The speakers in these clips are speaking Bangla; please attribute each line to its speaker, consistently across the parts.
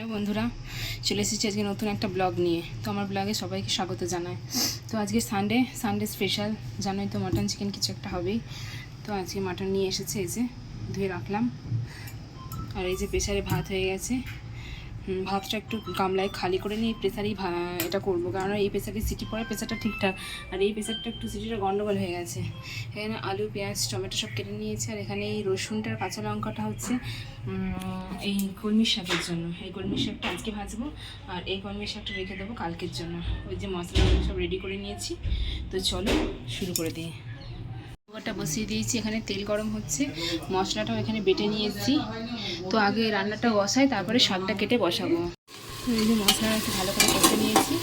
Speaker 1: হ্যালো বন্ধুরা, চলে এসেছি আজকে নতুন একটা ব্লগ নিয়ে। তো আমার ব্লগে সবাইকে স্বাগত জানাই। তো আজকে সানডে স্পেশাল, জানোই তো, মাটন চিকেন কিছু একটা হবেই। তো আজকে মাটন নিয়ে এসেছে, এই যে ধুয়ে রাখলাম। আর এই যে প্রেসারে ভাত হয়ে গেছে। ভাতটা একটু গামলায় খালি করে নিয়ে প্রেসারেই এটা করবো, কারণ এই প্রেসারে সিটি পড়ে, প্রেসারটা ঠিকঠাক। আর এই প্রেসারটা একটু সিটিটা গন্ডগোল হয়ে গেছে। এখানে আলু, পেঁয়াজ, টমেটো সব কেটে নিয়েছে। আর এখানে এই রসুনটার কাঁচা লঙ্কাটা হচ্ছে এই কলমি শাকের জন্য। এই কলমি শাকটা আজকে ভাজবো, আর এই কলমি শাকটা রেখে দেবো কালকের জন্য। ওই যে মশলাগুলো সব রেডি করে নিয়েছি। তো চলো শুরু করে দিই। কুকারটা বসিয়ে দিয়েছি, এখানে তেল গরম হচ্ছে। মশলাটাও এখানে বেটে নিয়েছি। তো আগে রান্নাটা বসাই, তারপরে শাকটা কেটে বসাবো। এই যে মশলাটা একটু ভালো করে কষে নিয়েছি,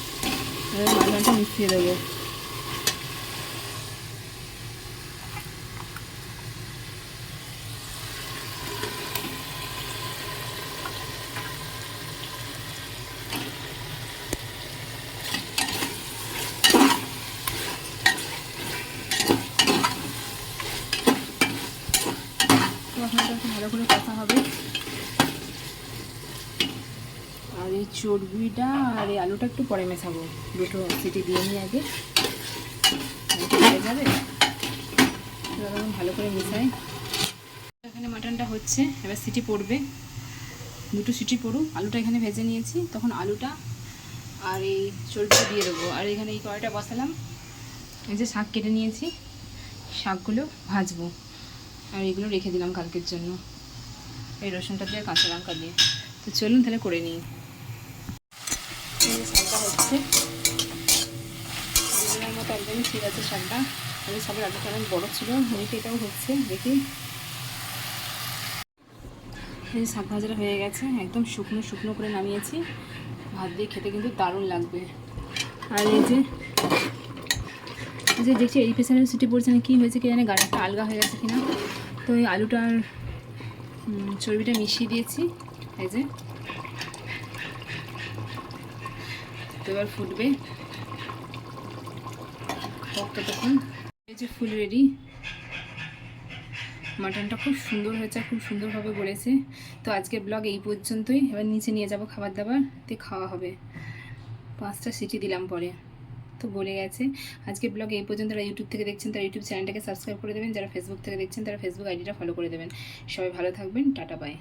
Speaker 1: এবার মাটনটা মিশিয়ে দেবো। মশলাটা একটু ভালো করে কষা হবে। আর এই চর্বিটা আর এই আলুটা একটু পরে মেশাবো, দুটো সিটি দিয়ে নিয়ে আগে হয়ে যাবে। ভালো করে মেশাই। এখানে মাটনটা হচ্ছে, এবার সিটি পড়বে, দুটো সিটি পড়ুক। আলুটা এখানে ভেজে নিয়েছি, তখন আলুটা আর এই চর্বিটা দিয়ে দেবো। আর এখানে এই কড়াইটা বসালাম, এই যে শাক কেটে নিয়েছি, শাকগুলো ভাজবো। আর এগুলো রেখে দিলাম কালকের জন্য, এই রসুনটা দিয়ে, কাঁচা লঙ্কা দিয়ে। তো চলুন তাহলে করে নিই। এই যে শাকটা হচ্ছে দুজনের মতো একদমই ঠিক আছে শাকটা। আমি শাকের আলুটা অনেক বড়ো ছিল, হয়েছে, এটাও হচ্ছে, দেখি। এই শাক ভাজাটা হয়ে গেছে, একদম শুকনো শুকনো করে নামিয়েছি। ভাত দিয়ে খেতে কিন্তু দারুণ লাগবে। আর এই যে দেখছি এই প্রেসারের সিটি পড়ছে না, কী হয়েছে কি জানে, গাড়িটা আলগা হয়ে গেছে কিনা। তো এই আলুটার চর্বিটা মিশিয়ে দিয়েছি, এই যে। তো এবার ফুটবে, ততক্ষণ। এই যে ফুল রেডি, মাটনটা খুব সুন্দর হয়েছে, খুব সুন্দরভাবে গড়েছে। তো আজকের ব্লগ এই পর্যন্তই। এবার নিচে নিয়ে যাব খাবার দাবার দিয়ে খাওয়া হবে। 5টা সিটি দিলাম পরে, তো বলে গেছে। আজকের ব্লগ এই পর্যন্ত। যারা ইউটিউব থেকে দেখছেন তারা ইউটিউব চ্যানেলটাকে সাবস্ক্রাইব করে দেবেন, যারা ফেসবুক থেকে দেখছেন তারা ফেসবুক আইডিটা ফলো করে দেবেন। সবাই ভালো থাকবেন, টাটা বাই।